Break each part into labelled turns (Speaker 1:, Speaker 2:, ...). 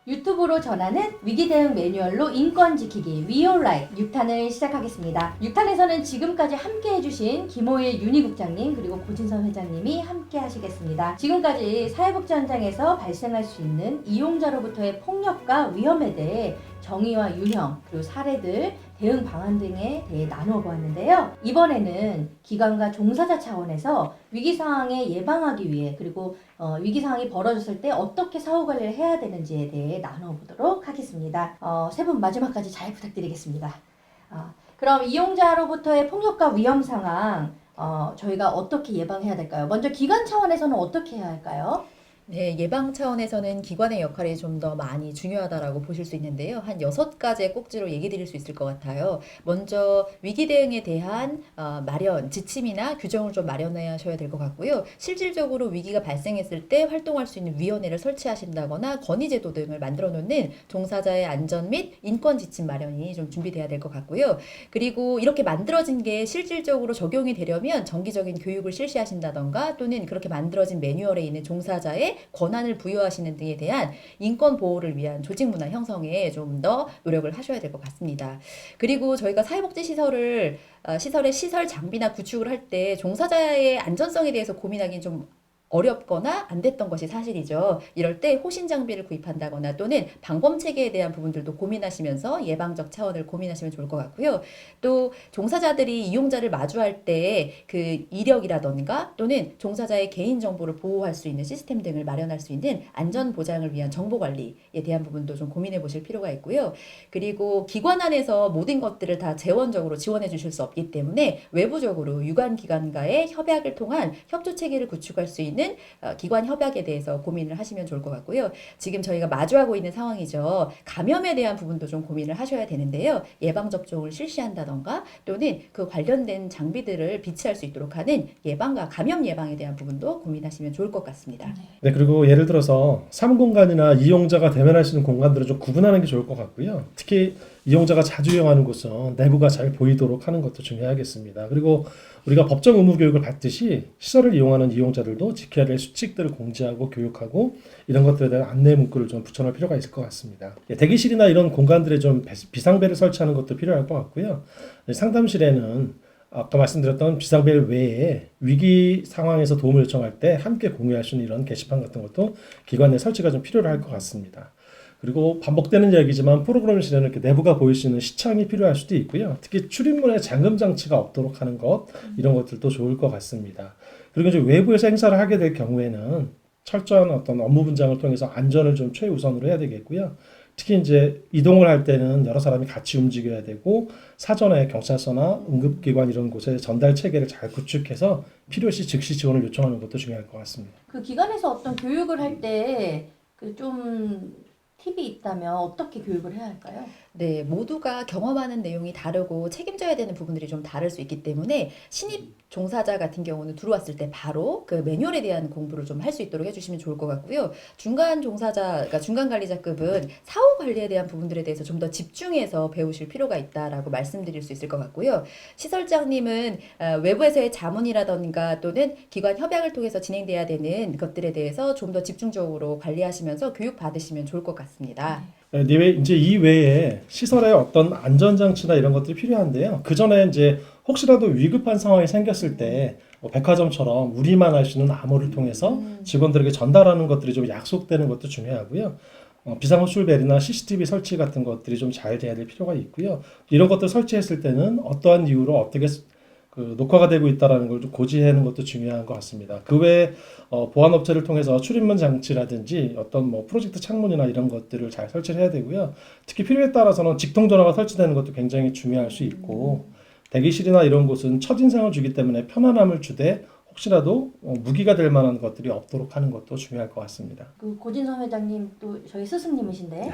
Speaker 1: 유튜브로 전하는 위기 대응 매뉴얼로 인권 지키기 위올라이 6탄을 시작하겠습니다. 6탄에서는 지금까지 함께 해주신 김호일 윤희국장님 그리고 고진선 회장님이 함께 하시겠습니다. 지금까지 사회복지 현장에서 발생할 수 있는 이용자로부터의 폭력과 위험에 대해 정의와 유형 그리고 사례들 대응 방안 등에 대해 나누어 보았는데요. 이번에는 기관과 종사자 차원에서 위기 상황에 예방하기 위해 그리고 위기 상황이 벌어졌을 때 어떻게 사후 관리를 해야 되는지에 대해 나누어 보도록 하겠습니다. 세 분 마지막까지 잘 부탁드리겠습니다. 그럼 이용자로부터의 폭력과 위험 상황 저희가 어떻게 예방해야 될까요? 먼저 기관 차원에서는 어떻게 해야 할까요?
Speaker 2: 네, 예방 차원에서는 기관의 역할이 좀 더 많이 중요하다라고 보실 수 있는데요. 한 6가지의 꼭지로 얘기 드릴 수 있을 것 같아요. 먼저 위기 대응에 대한 마련, 지침이나 규정을 좀 마련해 하셔야 될 것 같고요. 실질적으로 위기가 발생했을 때 활동할 수 있는 위원회를 설치하신다거나 건의제도 등을 만들어 놓는 종사자의 안전 및 인권 지침 마련이 좀 준비돼야 될 것 같고요. 그리고 이렇게 만들어진 게 실질적으로 적용이 되려면 정기적인 교육을 실시하신다던가 또는 그렇게 만들어진 매뉴얼에 있는 종사자의 권한을 부여하시는 등에 대한 인권 보호를 위한 조직 문화 형성에 좀 더 노력을 하셔야 될 것 같습니다. 그리고 저희가 사회복지 시설의 시설 장비나 구축을 할 때 종사자의 안전성에 대해서 고민하기는 좀 어렵거나 안 됐던 것이 사실이죠. 이럴 때 호신 장비를 구입한다거나 또는 방범 체계에 대한 부분들도 고민하시면서 예방적 차원을 고민하시면 좋을 것 같고요. 또 종사자들이 이용자를 마주할 때 그 이력이라던가 또는 종사자의 개인 정보를 보호할 수 있는 시스템 등을 마련할 수 있는 안전 보장을 위한 정보 관리에 대한 부분도 좀 고민해 보실 필요가 있고요. 그리고 기관 안에서 모든 것들을 다 재원적으로 지원해 주실 수 없기 때문에 외부적으로 유관 기관과의 협약을 통한 협조 체계를 구축할 수 있는 기관 협약에 대해서 고민을 하시면 좋을 것 같고요. 지금 저희가 마주하고 있는 상황이죠. 감염에 대한 부분도 좀 고민을 하셔야 되는데요. 예방접종을 실시한다던가 또는 그 관련된 장비들을 비치할 수 있도록 하는 예방과 감염 예방에 대한 부분도 고민하시면 좋을 것 같습니다.
Speaker 3: 네, 그리고 예를 들어서 사무공간이나 이용자가 대면할 수 있는 공간들을 좀 구분하는 게 좋을 것 같고요. 특히 이용자가 자주 이용하는 곳은 내부가 잘 보이도록 하는 것도 중요하겠습니다. 그리고 우리가 법정 의무 교육을 받듯이 시설을 이용하는 이용자들도 지켜야 될 수칙들을 공지하고 교육하고 이런 것들에 대한 안내 문구를 좀 붙여놓을 필요가 있을 것 같습니다. 대기실이나 이런 공간들에 좀 비상벨을 설치하는 것도 필요할 것 같고요. 상담실에는 아까 말씀드렸던 비상벨 외에 위기 상황에서 도움을 요청할 때 함께 공유할 수 있는 이런 게시판 같은 것도 기관 내 설치가 좀 필요할 것 같습니다. 그리고 반복되는 이야기지만 프로그램실에는 이렇게 내부가 보일 수 있는 시창이 필요할 수도 있고요. 특히 출입문에 잠금 장치가 없도록 하는 것 이런 것들도 좋을 것 같습니다. 그리고 이제 외부에서 행사를 하게 될 경우에는 철저한 어떤 업무 분장을 통해서 안전을 좀 최우선으로 해야 되겠고요. 특히 이제 이동을 할 때는 여러 사람이 같이 움직여야 되고 사전에 경찰서나 응급기관 이런 곳에 전달 체계를 잘 구축해서 필요시 즉시 지원을 요청하는 것도 중요할 것 같습니다.
Speaker 1: 그 기관에서 어떤 교육을 할 때 그 좀 팁이 있다면 어떻게 교육을 해야 할까요?
Speaker 2: 네, 모두가 경험하는 내용이 다르고 책임져야 되는 부분들이 좀 다를 수 있기 때문에 신입 종사자 같은 경우는 들어왔을 때 바로 그 매뉴얼에 대한 공부를 좀 할 수 있도록 해주시면 좋을 것 같고요. 중간 종사자, 그러니까 중간 관리자급은 사후 관리에 대한 부분들에 대해서 좀 더 집중해서 배우실 필요가 있다라고 말씀드릴 수 있을 것 같고요. 시설장님은 외부에서의 자문이라던가 또는 기관 협약을 통해서 진행돼야 되는 것들에 대해서 좀 더 집중적으로 관리하시면서 교육 받으시면 좋을 것 같습니다.
Speaker 3: 이제 이 외에 시설에 어떤 안전장치나 이런 것들이 필요한데요. 그 전에 이제 혹시라도 위급한 상황이 생겼을 때 백화점처럼 우리만 알 수 있는 암호를 통해서 직원들에게 전달하는 것들이 좀 약속되는 것도 중요하고요. 비상호출벨이나 CCTV 설치 같은 것들이 좀 잘 돼야 될 필요가 있고요. 이런 것들 설치했을 때는 어떠한 이유로 어떻게 녹화가 되고 있다는 걸 좀 고지하는 것도 중요한 것 같습니다. 그 외에 보안 업체를 통해서 출입문 장치라든지 어떤 뭐 프로젝트 창문이나 이런 것들을 잘 설치를 해야 되고요. 특히 필요에 따라서는 직통 전화가 설치되는 것도 굉장히 중요할 수 있고 대기실이나 이런 곳은 첫인상을 주기 때문에 편안함을 주되 혹시라도 무기가 될 만한 것들이 없도록 하는 것도 중요할 것 같습니다.
Speaker 1: 그 고진선 회장님 또 저희 스승님이신데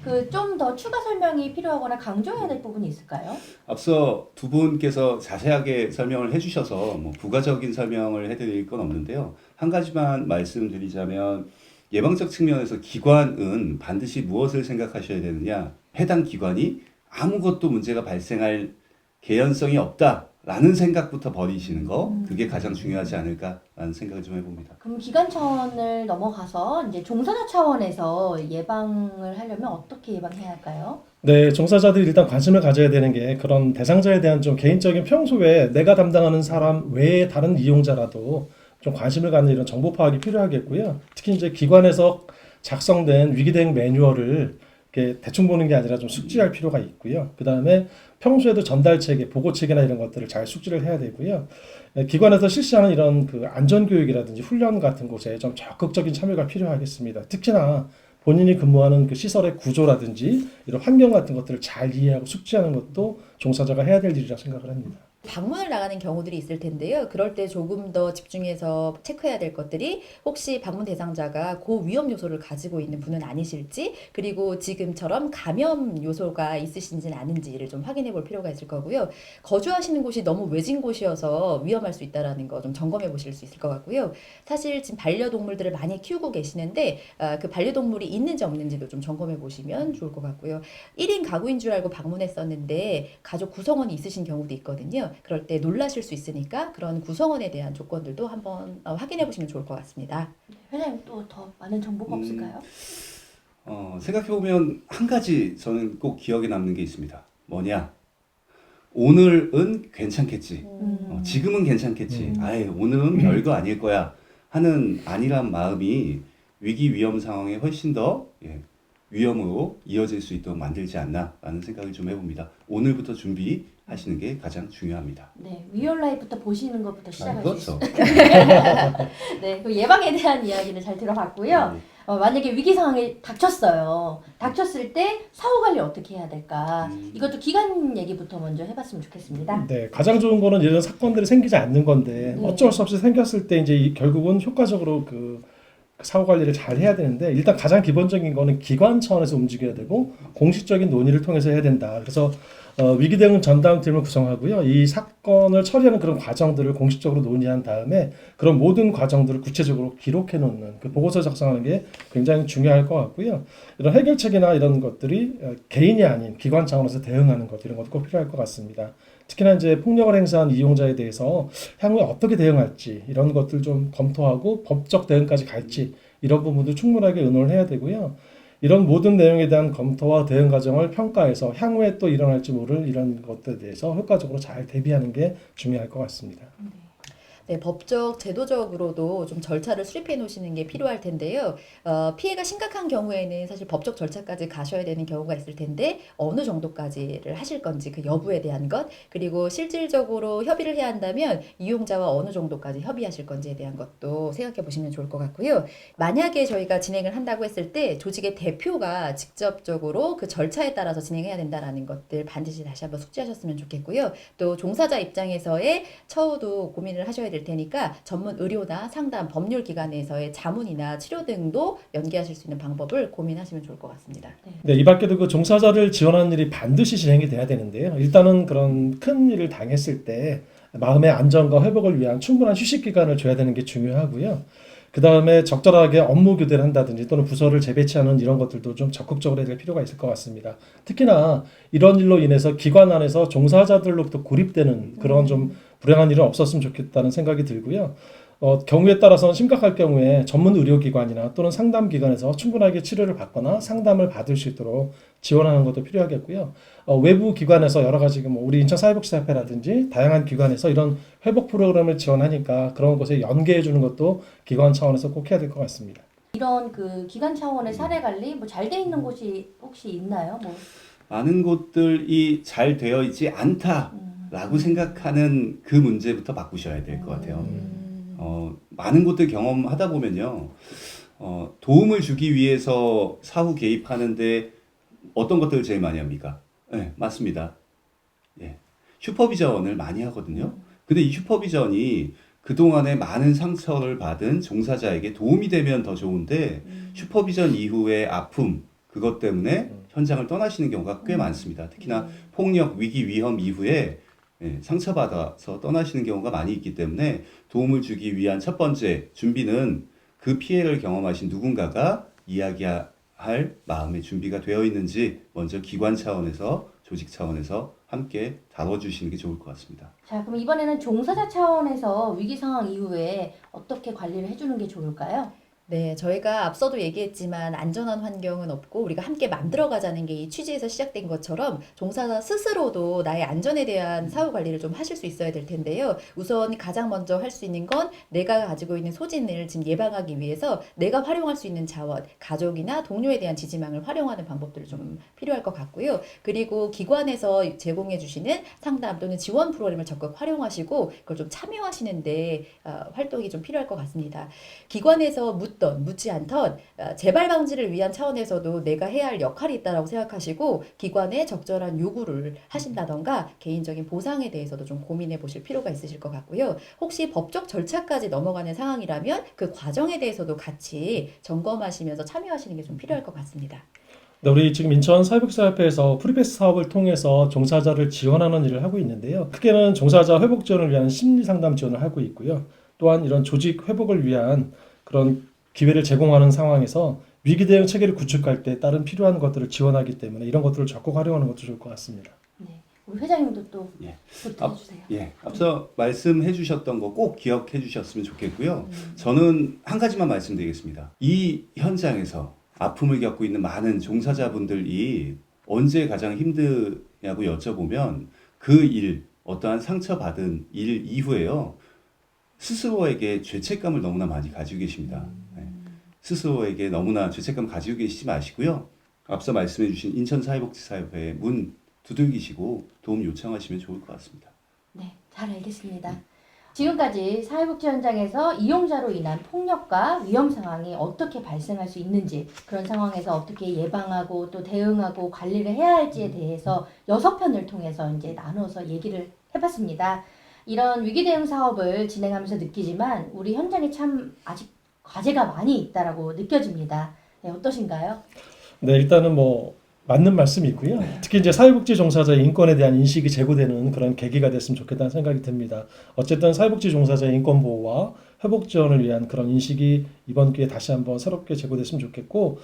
Speaker 1: 그 좀 더 추가 설명이 필요하거나 강조해야 될 부분이 있을까요?
Speaker 4: 앞서 두 분께서 자세하게 설명을 해주셔서 뭐 부가적인 설명을 해드릴 건 없는데요. 한 가지만 말씀드리자면 예방적 측면에서 기관은 반드시 무엇을 생각하셔야 되느냐. 해당 기관이 아무것도 문제가 발생할 개연성이 없다 라는 생각부터 버리시는 거 그게 가장 중요하지 않을까라는 생각을 좀 해봅니다.
Speaker 1: 그럼 기관 차원을 넘어가서 이제 종사자 차원에서 예방을 하려면 어떻게 예방해야 할까요?
Speaker 3: 네, 종사자들이 일단 관심을 가져야 되는 게 그런 대상자에 대한 좀 개인적인 평소에 내가 담당하는 사람 외에 다른 이용자라도 좀 관심을 갖는 이런 정보 파악이 필요하겠고요. 특히 이제 기관에서 작성된 위기 대응 매뉴얼을 이렇게 대충 보는 게 아니라 좀 숙지할 필요가 있고요. 그 다음에 평소에도 전달 체계, 보고 체계나 이런 것들을 잘 숙지를 해야 되고요. 기관에서 실시하는 이런 그 안전 교육이라든지 훈련 같은 곳에 좀 적극적인 참여가 필요하겠습니다. 특히나 본인이 근무하는 그 시설의 구조라든지 이런 환경 같은 것들을 잘 이해하고 숙지하는 것도 종사자가 해야 될 일이라고 생각을 합니다.
Speaker 2: 방문을 나가는 경우들이 있을 텐데요. 그럴 때 조금 더 집중해서 체크해야 될 것들이 혹시 방문 대상자가 고위험 요소를 가지고 있는 분은 아니실지, 그리고 지금처럼 감염 요소가 있으신지는 아닌지를 좀 확인해 볼 필요가 있을 거고요. 거주하시는 곳이 너무 외진 곳이어서 위험할 수 있다는 거 좀 점검해 보실 수 있을 것 같고요. 사실 지금 반려동물들을 많이 키우고 계시는데 그 반려동물이 있는지 없는지도 좀 점검해 보시면 좋을 것 같고요. 1인 가구인 줄 알고 방문했었는데 가족 구성원이 있으신 경우도 있거든요. 그럴 때 놀라실 수 있으니까 그런 구성원에 대한 조건들도 한번 확인해 보시면 좋을 것 같습니다.
Speaker 1: 회장님 또 더 많은 정보가 없을까요?
Speaker 4: 생각해보면 한 가지 저는 꼭 기억에 남는 게 있습니다. 뭐냐? 오늘은 괜찮겠지. 지금은 괜찮겠지. 아예 오늘은 별거 아닐 거야 하는 안일한 마음이 위기 위험 상황에 훨씬 더 위험으로 이어질 수 있도록 만들지 않나라는 생각을 좀 해봅니다. 오늘부터 준비하시는 게 가장 중요합니다.
Speaker 1: 네, 위얼라이프부터 보시는 것부터 시작할 수
Speaker 4: 그렇죠.
Speaker 1: 있어요. 네, 그 예방에 대한 이야기를 잘 들어봤고요. 만약에 위기 상황이 닥쳤어요. 닥쳤을 때 사후 관리 어떻게 해야 될까? 이것도 기간 얘기부터 먼저 해봤으면 좋겠습니다.
Speaker 3: 네, 가장 좋은 거는 이런 사건들이 생기지 않는 건데
Speaker 1: 네.
Speaker 3: 어쩔 수 없이 생겼을 때 이제 결국은 효과적으로 그 사후 관리를 잘 해야 되는데 일단 가장 기본적인 거는 기관 차원에서 움직여야 되고 공식적인 논의를 통해서 해야 된다. 그래서 위기 대응 전담팀을 구성하고요. 이 사건을 처리하는 그런 과정들을 공식적으로 논의한 다음에 그런 모든 과정들을 구체적으로 기록해 놓는 그 보고서 작성하는 게 굉장히 중요할 것 같고요. 이런 해결책이나 이런 것들이 개인이 아닌 기관 차원에서 대응하는 것 이런 것도 꼭 필요할 것 같습니다. 특히나 이제 폭력을 행사한 이용자에 대해서 향후에 어떻게 대응할지 이런 것들 좀 검토하고 법적 대응까지 갈지 이런 부분도 충분하게 의논을 해야 되고요. 이런 모든 내용에 대한 검토와 대응 과정을 평가해서 향후에 또 일어날지 모를 이런 것들에 대해서 효과적으로 잘 대비하는 게 중요할 것 같습니다.
Speaker 2: 네, 법적, 제도적으로도 좀 절차를 수립해 놓으시는 게 필요할 텐데요. 피해가 심각한 경우에는 사실 법적 절차까지 가셔야 되는 경우가 있을 텐데 어느 정도까지를 하실 건지 그 여부에 대한 것, 그리고 실질적으로 협의를 해야 한다면 이용자와 어느 정도까지 협의하실 건지에 대한 것도 생각해 보시면 좋을 것 같고요. 만약에 저희가 진행을 한다고 했을 때 조직의 대표가 직접적으로 그 절차에 따라서 진행해야 된다는 것들 반드시 다시 한번 숙지하셨으면 좋겠고요. 또 종사자 입장에서의 처우도 고민을 하셔야 될 테니까 전문 의료나 상담, 법률 기관에서의 자문이나 치료 등도 연계하실 수 있는 방법을 고민하시면 좋을 것 같습니다.
Speaker 3: 네, 이 밖에도 그 종사자를 지원하는 일이 반드시 진행이 돼야 되는데요. 일단은 그런 큰 일을 당했을 때 마음의 안정과 회복을 위한 충분한 휴식 기간을 줘야 되는 게 중요하고요. 그 다음에 적절하게 업무 교대를 한다든지 또는 부서를 재배치하는 이런 것들도 좀 적극적으로 해야 될 필요가 있을 것 같습니다. 특히나 이런 일로 인해서 기관 안에서 종사자들로부터 고립되는 그런 좀 불행한 일은 없었으면 좋겠다는 생각이 들고요. 경우에 따라서는 심각할 경우에 전문 의료기관이나 또는 상담기관에서 충분하게 치료를 받거나 상담을 받을 수 있도록 지원하는 것도 필요하겠고요. 외부 기관에서 여러 가지 뭐 우리 인천사회복지협회라든지 다양한 기관에서 이런 회복 프로그램을 지원하니까 그런 것에 연계해 주는 것도 기관 차원에서 꼭 해야 될 것 같습니다.
Speaker 1: 이런 그 기관 차원의 사례 관리 뭐 잘 돼 있는 곳이 혹시 있나요? 뭐.
Speaker 4: 많은 곳들이 잘 되어 있지 않다라고 생각하는 그 문제부터 바꾸셔야 될 것 같아요. 많은 곳들 경험하다 보면요. 도움을 주기 위해서 사후 개입하는데 어떤 것들을 제일 많이 합니까? 네, 맞습니다. 예. 슈퍼비전을 많이 하거든요. 근데 이 슈퍼비전이 그동안에 많은 상처를 받은 종사자에게 도움이 되면 더 좋은데 슈퍼비전 이후의 아픔, 그것 때문에 현장을 떠나시는 경우가 꽤 많습니다. 특히나 폭력, 위기, 위험 이후에 상처받아서 떠나시는 경우가 많이 있기 때문에 도움을 주기 위한 첫 번째 준비는 그 피해를 경험하신 누군가가 이야기할 마음의 준비가 되어 있는지 먼저 기관 차원에서 조직 차원에서 함께 다뤄주시는 게 좋을 것 같습니다.
Speaker 1: 자, 그럼 이번에는 종사자 차원에서 위기 상황 이후에 어떻게 관리를 해주는 게 좋을까요?
Speaker 2: 네, 저희가 앞서도 얘기했지만 안전한 환경은 없고 우리가 함께 만들어가자는 게 이 취지에서 시작된 것처럼 종사자 스스로도 나의 안전에 대한 사후 관리를 좀 하실 수 있어야 될 텐데요. 우선 가장 먼저 할 수 있는 건 내가 가지고 있는 소진을 지금 예방하기 위해서 내가 활용할 수 있는 자원, 가족이나 동료에 대한 지지망을 활용하는 방법들을 좀 필요할 것 같고요. 그리고 기관에서 제공해 주시는 상담 또는 지원 프로그램을 적극 활용하시고 그걸 좀 참여하시는데 활동이 좀 필요할 것 같습니다. 기관에서 묻지 않던 재발 방지를 위한 차원에서도 내가 해야 할 역할이 있다고 생각하시고 기관에 적절한 요구를 하신다던가 개인적인 보상에 대해서도 좀 고민해 보실 필요가 있으실 것 같고요. 혹시 법적 절차까지 넘어가는 상황이라면 그 과정에 대해서도 같이 점검하시면서 참여하시는 게 좀 필요할 것 같습니다.
Speaker 3: 네, 우리 지금 인천 사회복지사협회에서 프리패스 사업을 통해서 종사자를 지원하는 일을 하고 있는데요. 크게는 종사자 회복 지원을 위한 심리 상담 지원을 하고 있고요. 또한 이런 조직 회복을 위한 그런 기회를 제공하는 상황에서 위기 대응 체계를 구축할 때 다른 필요한 것들을 지원하기 때문에 이런 것들을 적극 활용하는 것도 좋을 것 같습니다.
Speaker 1: 네, 우리 회장님도 또
Speaker 4: 예.
Speaker 1: 부탁해주세요.
Speaker 4: 예, 앞서 말씀해 주셨던 거 꼭 기억해 주셨으면 좋겠고요. 저는 한 가지만 말씀드리겠습니다. 이 현장에서 아픔을 겪고 있는 많은 종사자분들이 언제 가장 힘드냐고 여쭤보면 그 일, 어떠한 상처받은 일 이후에요. 스스로에게 죄책감을 너무나 많이 가지고 계십니다. 네. 스스로에게 너무나 죄책감 가지고 계시지 마시고요. 앞서 말씀해 주신 인천사회복지사협회에 문 두들기시고 도움 요청하시면 좋을 것 같습니다.
Speaker 1: 네, 잘 알겠습니다. 지금까지 사회복지 현장에서 이용자로 인한 폭력과 위험 상황이 어떻게 발생할 수 있는지, 그런 상황에서 어떻게 예방하고 또 대응하고 관리를 해야 할지에 대해서 6편을 통해서 이제 나눠서 얘기를 해봤습니다. 이런 위기 대응 사업을 진행하면서 느끼지만 우리 현장에 참 아직 과제가 많이 있다라고 느껴집니다. 네, 어떠신가요?
Speaker 3: 네, 일단은 맞는 말씀이고요. 특히 이제 사회복지 종사자의 인권에 대한 인식이 제고되는 그런 계기가 됐으면 좋겠다는 생각이 듭니다. 어쨌든 사회복지 종사자의 인권 보호와 회복 지원을 위한 그런 인식이 이번 기회에 다시 한번 새롭게 제고됐으면 좋겠고,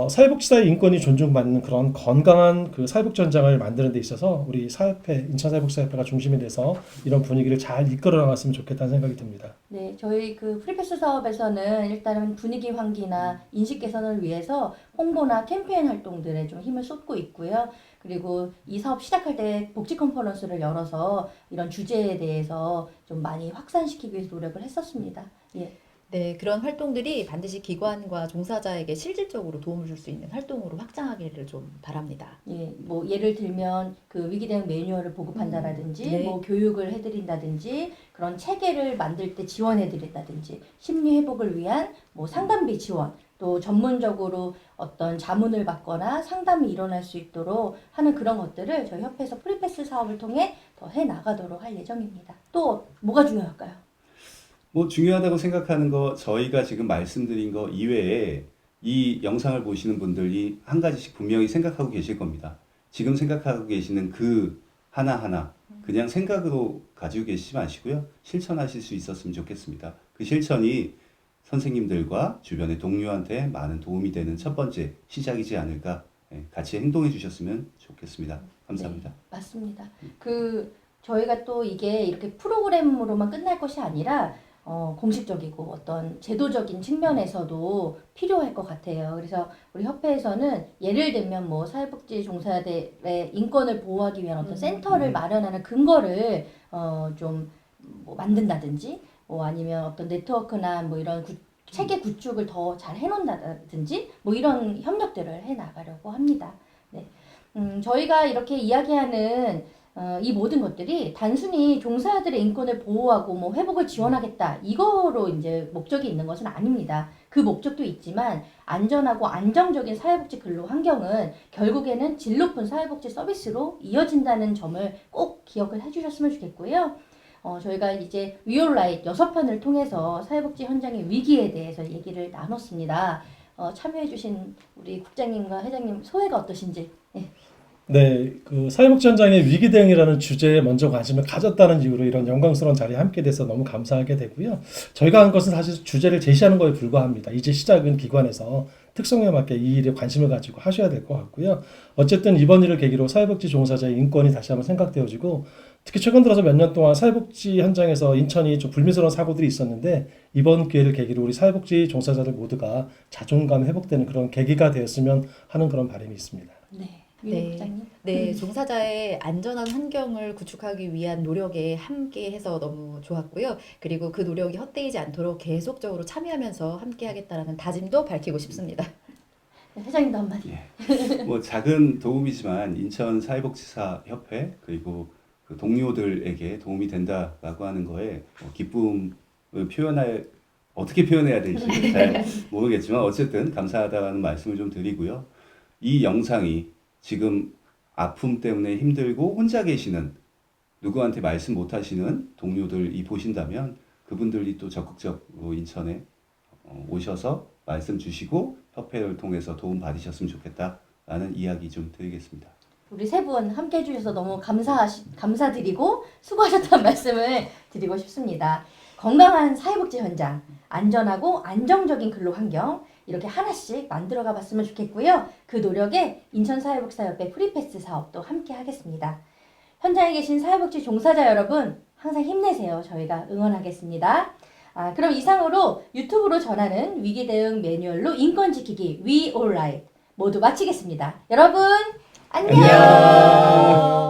Speaker 3: 사회복지사의 인권이 존중받는 그런 건강한 그 사회복지 현장을 만드는 데 있어서 우리 사협회, 인천사회복지사협회가 중심이 돼서 이런 분위기를 잘 이끌어 나갔으면 좋겠다는 생각이 듭니다.
Speaker 1: 네, 저희 그 프리패스 사업에서는 일단은 분위기 환기나 인식 개선을 위해서 홍보나 캠페인 활동들에 좀 힘을 쏟고 있고요. 그리고 이 사업 시작할 때 복지 컨퍼런스를 열어서 이런 주제에 대해서 좀 많이 확산시키기 위해서 노력을 했었습니다. 예.
Speaker 2: 네, 그런 활동들이 반드시 기관과 종사자에게 실질적으로 도움을 줄 수 있는 활동으로 확장하기를 좀 바랍니다.
Speaker 1: 예, 뭐 예를 들면 그 위기 대응 매뉴얼을 보급한다라든지
Speaker 2: 네.
Speaker 1: 뭐 교육을 해드린다든지 그런 체계를 만들 때 지원해드린다든지 심리 회복을 위한 뭐 상담비 지원 또 전문적으로 어떤 자문을 받거나 상담이 일어날 수 있도록 하는 그런 것들을 저희 협회에서 프리패스 사업을 통해 더 해나가도록 할 예정입니다. 또 뭐가 중요할까요?
Speaker 4: 중요하다고 생각하는 거 저희가 지금 말씀드린 거 이외에 이 영상을 보시는 분들이 한 가지씩 분명히 생각하고 계실 겁니다. 지금 생각하고 계시는 그 하나하나 그냥 생각으로 가지고 계시지 마시고요. 실천하실 수 있었으면 좋겠습니다. 그 실천이 선생님들과 주변의 동료한테 많은 도움이 되는 첫 번째 시작이지 않을까. 같이 행동해 주셨으면 좋겠습니다. 감사합니다.
Speaker 1: 네, 맞습니다. 저희가 또 이게 이렇게 프로그램으로만 끝날 것이 아니라 공식적이고 어떤 제도적인 측면에서도 필요할 것 같아요. 그래서 우리 협회에서는 예를 들면 뭐 사회복지 종사자들의 인권을 보호하기 위한 어떤 센터를 마련하는 근거를 뭐 만든다든지 뭐 아니면 어떤 네트워크나 뭐 이런 체계 구축을 더 잘 해놓는다든지 뭐 이런 협력들을 해 나가려고 합니다. 네. 저희가 이렇게 이야기하는 이 모든 것들이 단순히 종사자들의 인권을 보호하고 뭐 회복을 지원하겠다 이거로 이제 목적이 있는 것은 아닙니다. 그 목적도 있지만 안전하고 안정적인 사회복지 근로 환경은 결국에는 질 높은 사회복지 서비스로 이어진다는 점을 꼭 기억을 해주셨으면 좋겠고요. 저희가 이제 위올라이트 6편을 통해서 사회복지 현장의 위기에 대해서 얘기를 나눴습니다. 참여해주신 우리 국장님과 회장님 소회가 어떠신지. 네.
Speaker 3: 네, 그 사회복지 현장의 위기 대응이라는 주제에 먼저 관심을 가졌다는 이유로 이런 영광스러운 자리에 함께 돼서 너무 감사하게 되고요. 저희가 한 것은 사실 주제를 제시하는 거에 불과합니다. 이제 시작은 기관에서 특성에 맞게 이 일에 관심을 가지고 하셔야 될 것 같고요. 어쨌든 이번 일을 계기로 사회복지 종사자의 인권이 다시 한번 생각되어지고 특히 최근 들어서 몇 년 동안 사회복지 현장에서 인천이 좀 불미스러운 사고들이 있었는데 이번 기회를 계기로 우리 사회복지 종사자들 모두가 자존감 회복되는 그런 계기가 되었으면 하는 그런 바람이 있습니다.
Speaker 1: 네.
Speaker 2: 네.
Speaker 1: 윤희 국장님.
Speaker 2: 네, 종사자의 안전한 환경을 구축하기 위한 노력에 함께 해서 너무 좋았고요. 그리고 그 노력이 헛되이지 않도록 계속적으로 참여하면서 함께 하겠다라는 다짐도 밝히고 싶습니다.
Speaker 1: 네, 회장님도 한마디.
Speaker 4: 뭐 작은 도움이지만 인천 사회복지사 협회 그리고 그 동료들에게 도움이 된다라고 하는 거에 기쁨을 어떻게 표현해야 될지 잘 모르겠지만 어쨌든 감사하다는 말씀을 좀 드리고요. 이 영상이 지금 아픔 때문에 힘들고 혼자 계시는 누구한테 말씀 못 하시는 동료들이 보신다면 그분들이 또 적극적으로 인천에 오셔서 말씀 주시고 협회를 통해서 도움 받으셨으면 좋겠다라는 이야기 좀 드리겠습니다.
Speaker 1: 우리 세 분 함께 해주셔서 너무 감사드리고 수고하셨다는 말씀을 드리고 싶습니다. 건강한 사회복지 현장, 안전하고 안정적인 근로 환경 이렇게 하나씩 만들어가 봤으면 좋겠고요. 그 노력에 인천사회복지사협회 프리패스 사업도 함께 하겠습니다. 현장에 계신 사회복지 종사자 여러분 항상 힘내세요. 저희가 응원하겠습니다. 그럼 이상으로 유튜브로 전하는 위기 대응 매뉴얼로 인권 지키기 We All Right 모두 마치겠습니다. 여러분 안녕.